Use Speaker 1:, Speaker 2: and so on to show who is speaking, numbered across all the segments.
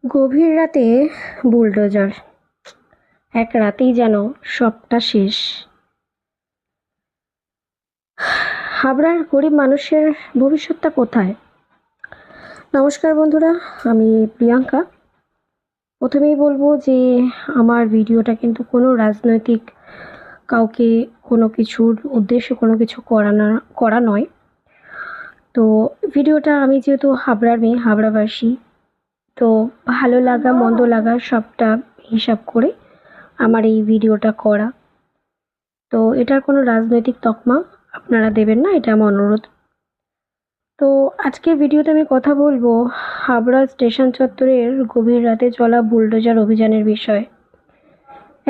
Speaker 1: গভীর রাতে বুলডোজার এক রাতেই যেন সবটা শেষ। হাবড়ার গরিব মানুষের ভবিষ্যৎটা কোথায়? নমস্কার বন্ধুরা, আমি প্রিয়াঙ্কা। প্রথমেই বলবো যে আমার ভিডিওটা কিন্তু কোনো রাজনৈতিক কাউকে কোনো কিছুর উদ্দেশ্যে কোনো কিছু করা নয়। তো ভিডিওটা আমি যেহেতু হাবড়ার মেয়ে, হাবড়াবাসী, তো ভালো লাগা মন্দ লাগা সবটা হিসাব করে আমার এই ভিডিওটা করা। তো এটার কোনো রাজনৈতিক তকমা আপনারা দেবেন না, এটা আমার অনুরোধ। তো আজকের ভিডিওতে আমি কথা বলবো হাবড়া স্টেশন চত্বরের গভীর রাতে চলা বুলডোজার অভিযানের বিষয়ে।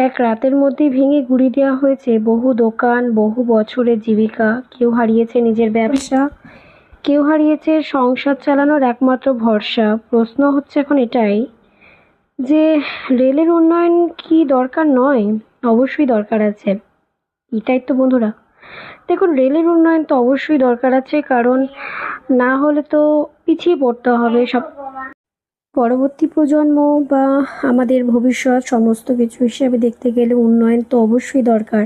Speaker 1: এক রাতের মধ্যেই ভেঙে গুঁড়ি দেওয়া হয়েছে বহু দোকান, বহু বছরের জীবিকা। কেউ হারিয়েছে নিজের ব্যবসা, কেউ হারিয়েছে সংসার চালানোর একমাত্র ভরসা। প্রশ্ন হচ্ছে এখন এটাই যে রেলের উন্নয়ন কি দরকার নয়? অবশ্যই দরকার আছে। এটাই তো বন্ধুরা, দেখুন, রেলের উন্নয়ন তো অবশ্যই দরকার আছে, কারণ না হলে তো পিছিয়ে পড়তে হবে সব। পরবর্তী প্রজন্ম বা আমাদের ভবিষ্যৎ সমস্ত কিছু হিসেবে দেখতে গেলে উন্নয়ন তো অবশ্যই দরকার।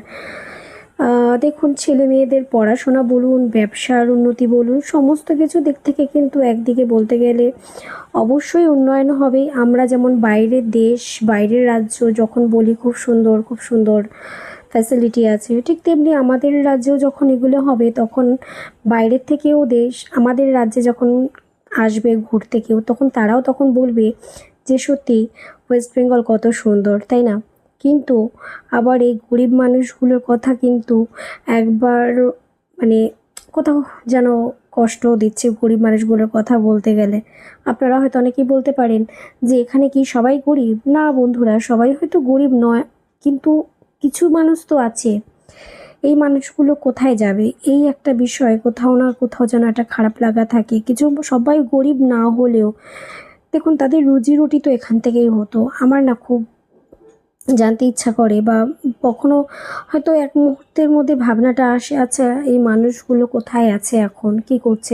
Speaker 1: দেখুন, ছেলে মেয়েদের পড়াশোনা বলুন, ব্যবসার উন্নতি বলুন, সমস্ত কিছু দিক থেকে কিন্তু একদিকে বলতে গেলে অবশ্যই উন্নয়ন হবে। আমরা যেমন বাইরের দেশ, বাইরের রাজ্য যখন বলি খুব সুন্দর খুব সুন্দর ফ্যাসিলিটি আছে, ঠিক তেমনি আমাদের রাজ্যেও যখন এগুলো হবে তখন বাইরের থেকেও দেশ আমাদের রাজ্যে যখন আসবে ঘুরতে কেউ, তখন তারাও তখন বলবে যে সত্যি ওয়েস্ট বেঙ্গল কত সুন্দর, তাই না? কিন্তু আবার এই গরিব মানুষগুলোর কথা কিন্তু একবার মানে কোথাও যেন কষ্ট দিচ্ছে গরিব মানুষগুলোর কথা বলতে গেলে। আপনারা হয়তো অনেকেই বলতে পারেন যে এখানে কি সবাই গরিব? না বন্ধুরা, সবাই হয়তো গরিব নয়, কিন্তু কিছু মানুষ তো আছে। এই মানুষগুলো কোথায় যাবে? এই একটা বিষয় কোথাও না কোথাও যেন একটা খারাপ লাগা থাকে। কিছু সবাই গরিব না হলেও দেখুন তাদের রুজি রুটি তো এখান থেকেই হতো। আমার না খুব জানতে ইচ্ছা করে, বা কখনো হয়তো এক মুহূর্তের মধ্যে ভাবনাটা আসে, আচ্ছা এই মানুষগুলো কোথায় আছে, এখন কি করছে?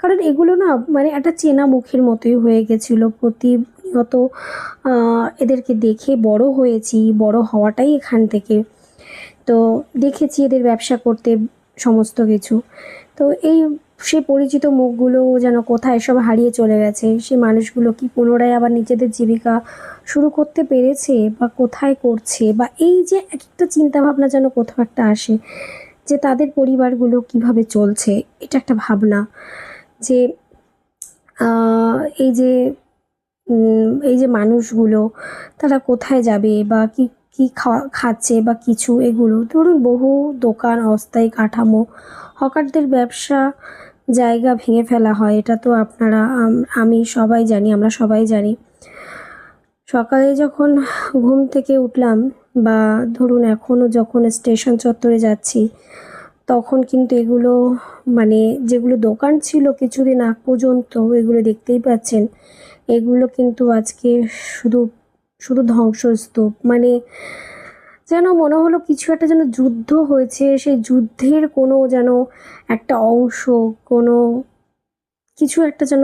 Speaker 1: কারণ এগুলো না মানে একটা চেনা মুখের মতোই হয়ে গেছিলো। প্রতিনিয়ত এদেরকে দেখে বড় হয়েছি, বড় হওয়াটাই এখান থেকে। তো দেখেছি এদের ব্যবসা করতে সমস্ত কিছু। তো এই সে পরিচিত মুখগুলো যেন কোথায় সব হারিয়ে চলে গেছে। সে মানুষগুলো কি পুনরায় আবার নিজেদের জীবিকা শুরু করতে পেরেছে, বা কোথায় করছে, বা এই যে এক একটা চিন্তাভাবনা যেন কোথাও একটা আসে যে তাদের পরিবারগুলো কিভাবে চলছে। এটা একটা ভাবনা যে এই যে এই যে মানুষগুলো তারা কোথায় যাবে, বা কি কি খাচ্ছে বা কিছু, এগুলো ধরুন বহু দোকান, অস্থায়ী কাঠামো, হকারদের ব্যবসা জায়গা ভেঙে ফেলা হয়। এটা তো আপনারা আমি সবাই জানি, আমরা সবাই জানি। সকালে যখন ঘুম থেকে উঠলাম, বা ধরুন এখনও যখন স্টেশন চত্বরে যাচ্ছি, তখন কিন্তু এগুলো মানে যেগুলো দোকান ছিল কিছুদিন আগ পর্যন্ত, এগুলো দেখতেই পাচ্ছেন, এগুলো কিন্তু আজকে শুধু শুধু ধ্বংসস্তূপ। মানে যেন মনে হলো কিছু একটা যেন যুদ্ধ হয়েছে, সেই যুদ্ধের কোনো যেন একটা অংশ, কোনো কিছু একটা যেন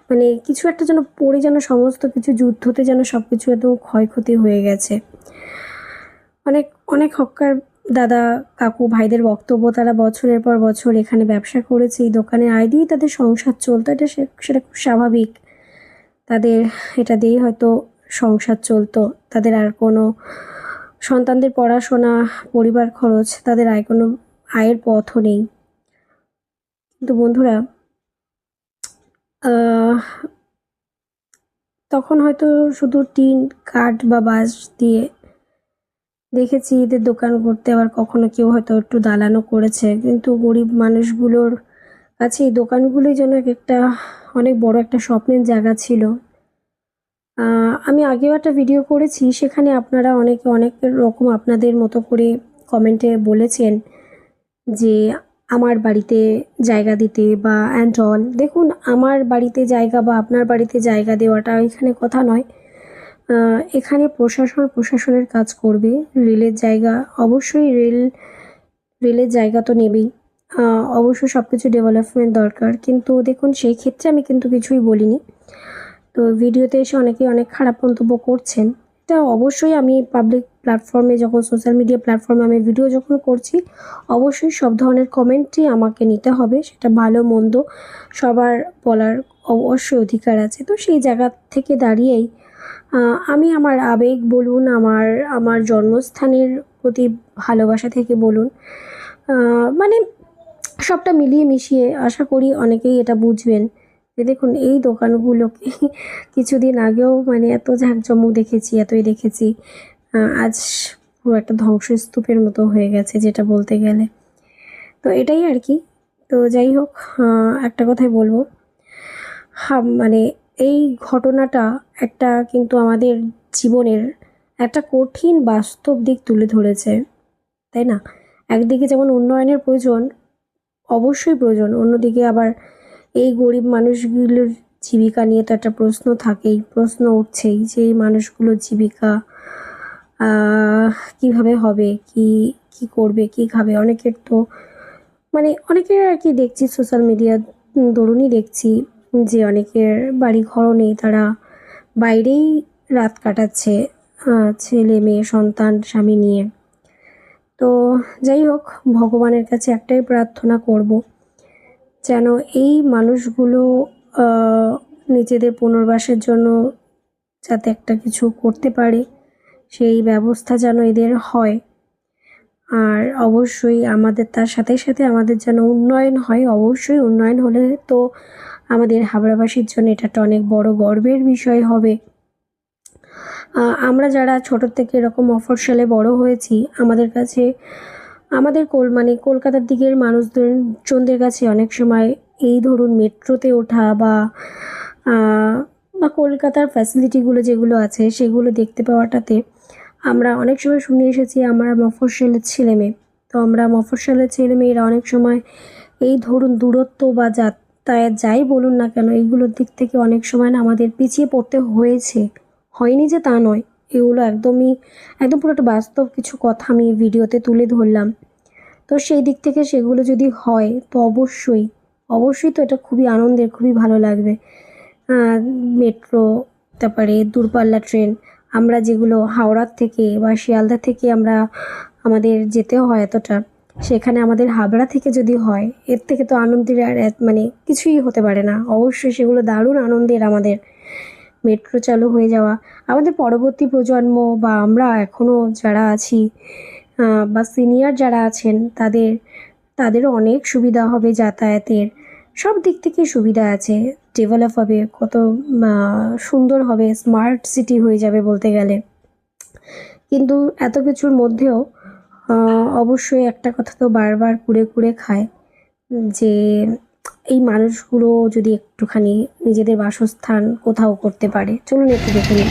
Speaker 1: মানে কিছু একটা যেন পড়ে যেন সমস্ত কিছু যুদ্ধতে যেন সব কিছু একদম ক্ষয়ক্ষতি হয়ে গেছে। অনেক অনেক হক্কার দাদা, কাকু, ভাইদের বক্তব্য, তারা বছরের পর বছর এখানে ব্যবসা করেছে, এই দোকানের আয় দিয়েই তাদের সংসার চলতো। সেটা খুব স্বাভাবিক। তাদের এটা দিয়েই হয়তো সংসার চলতো। তাদের আর কোনো সন্তানদের পড়াশোনা, পরিবার খরচ, তাদের কোনো আয়ের পথও নেই। কিন্তু বন্ধুরা, তখন হয়তো শুধু টিন, কাঠ বা বাঁশ দিয়ে দেখেছি এদের দোকান করতে, আবার কখনো কেউ হয়তো একটু দালানও করেছে। কিন্তু গরিব মানুষগুলোর কাছে এই দোকানগুলোই যেন একটা অনেক বড় একটা স্বপ্নের জায়গা ছিল। আমি আগেও একটা ভিডিও করেছি, সেখানে আপনারা অনেকে অনেক রকম আপনাদের মতো করে কমেন্টে বলেছেন যে আমার বাড়িতে জায়গা দিতে বা অ্যান্ড অল। দেখুন, আমার বাড়িতে জায়গা বা আপনার বাড়িতে জায়গা দেওয়াটা এখানে কথা নয়। এখানে প্রশাসনের কাজ করবে। রেলের জায়গা অবশ্যই, রেলের জায়গা তো নেবেই। অবশ্যই সব কিছু ডেভেলপমেন্ট দরকার, কিন্তু দেখুন সেই ক্ষেত্রে আমি কিন্তু কিছুই বলিনি। তো ভিডিওতে এসে অনেকেই অনেক খারাপ মন্তব্য করছেন। এটা অবশ্যই আমি পাবলিক প্ল্যাটফর্মে যখন সোশ্যাল মিডিয়া প্ল্যাটফর্মে আমি ভিডিও যখন করছি, অবশ্যই সব ধরনের কমেন্টই আমাকে নিতে হবে। সেটা ভালো মন্দ সবার বলার অবশ্যই অধিকার আছে। তো সেই জায়গা থেকে দাঁড়িয়েই আমি আমার আবেগ বলুন, আমার জন্মস্থানের প্রতি ভালোবাসা থেকে বলুন, মানে সবটা মিলিয়ে মিশিয়ে আশা করি অনেকেই এটা বুঝবেন যে দেখুন এই দোকানগুলোকে কিছুদিন আগেও মানে এত জাঁকজমক দেখেছি, এতই দেখেছি, আজ পুরো একটা ধ্বংসস্তূপের মতো হয়ে গেছে যেটা বলতে গেলে। তো এটাই আর কি। তো যাই হোক, একটা কথাই বলবো, মানে এই ঘটনাটা একটা কিন্তু আমাদের জীবনের একটা কঠিন বাস্তব দিক তুলে ধরেছে, তাই না? একদিকে যেমন উন্নয়নের প্রয়োজন, অবশ্যই প্রয়োজন, অন্যদিকে আবার এই গরিব মানুষগুলোর জীবিকা নিয়ে তো একটা প্রশ্ন থাকেই, প্রশ্ন উঠছেই যে এই মানুষগুলোর জীবিকা কীভাবে হবে, কি করবে, কি খাবে। অনেকের তো মানে অনেকের আর কি দেখছি সোশ্যাল মিডিয়ার দরুনই দেখছি যে অনেকের বাড়ি ঘরও নেই, তারা বাইরেই রাত কাটাচ্ছে, ছেলে মেয়ে সন্তান স্বামী নিয়ে। তো যাই হোক, ভগবানের কাছে একটাই প্রার্থনা করব যেন এই মানুষগুলো নিজেদের পুনর্বাসের জন্য যাতে একটা কিছু করতে পারে, সেই ব্যবস্থা যেন এদের হয়। আর অবশ্যই আমাদের তার সাথে সাথে আমাদের যেন উন্নয়ন হয়। অবশ্যই উন্নয়ন হলে তো আমাদের হাবড়াবাসীর জন্য এটা একটা অনেক বড় গর্বের বিষয় হবে। আমরা যারা ছোট থেকে এরকম মফস্বলে বড় হয়েছি, আমাদের কাছে আমাদের মানে কলকাতার দিকের মানুষজনদের কাছে অনেক সময় এই ধরুন মেট্রোতে ওঠা বা কলকাতার ফ্যাসিলিটিগুলো যেগুলো আছে সেগুলো দেখতে পাওয়াটাতে আমরা অনেক সময় শুনে এসেছি আমরা মফস্বলের ছেলেমেয়ে। তো আমরা মফস্বলের ছেলেমেয়েরা অনেক সময় এই ধরুন দূরত্ব বা যাতায়াত যাই বলুন না কেন, এইগুলোর দিক থেকে অনেক সময় না আমাদের পিছিয়ে পড়তে হয়েছে, হয়নি যে তা নয়। এগুলো একদম পুরো একটা বাস্তব কিছু কথা আমি ভিডিওতে তুলে ধরলাম। তো সেই দিক থেকে সেগুলো যদি হয় তো অবশ্যই তো এটা খুবই আনন্দের, খুবই ভালো লাগবে। মেট্রো, তারপরে দূরপাল্লা ট্রেন, আমরা যেগুলো হাওড়ার থেকে বা শিয়ালদা থেকে আমাদের যেতে হয় এতটা, সেখানে আমাদের হাবড়া থেকে যদি হয়, এর থেকে তো আনন্দের আর মানে কিছুই হতে পারে না। অবশ্যই সেগুলো দারুণ আনন্দের আমাদের মেট্রো চালু হয়ে যাওয়া। আমাদের পরবর্তী প্রজন্ম বা আমরা এখনও যারা আছি বা সিনিয়র যারা আছেন তাদেরও অনেক সুবিধা হবে যাতায়াতের, সব দিক থেকে সুবিধা আছে। ডেভেলপ হবে, কত সুন্দর হবে, স্মার্ট সিটি হয়ে যাবে বলতে গেলে। কিন্তু এত কিছুর মধ্যেও অবশ্যই একটা কথা তো বারবার কুরে খায় যে এই মানুষগুলো যদি একটুখানি নিজেদের বাসস্থান কোথাও করতে পারে। চলুন একটু দেখে নিই।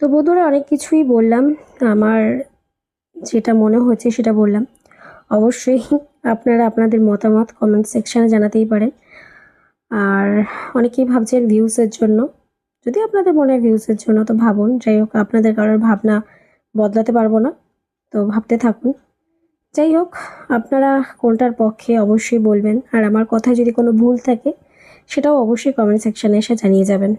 Speaker 1: তো বন্ধুরা, অনেক কিছুই বললাম, আমার যেটা মনে হচ্ছে সেটা বললাম। অবশ্যই আপনারা আপনাদের মতামত কমেন্ট সেকশানে জানাতেই পারেন। আর অনেকেই ভাবছেন ভিউসের জন্য, যদি আপনাদের মনে হয় ভিউসের জন্য তো ভাবুন, যাই হোক আপনাদের কারোর ভাবনা বদলাতে পারবো না, তো ভাবতে থাকুন। যাই হোক, আপনারা কোনটার পক্ষে অবশ্যই বলবেন, আর আমার কথায় যদি কোনো ভুল থাকে সেটাও অবশ্যই কমেন্ট সেকশানে এসে জানিয়ে যাবেন।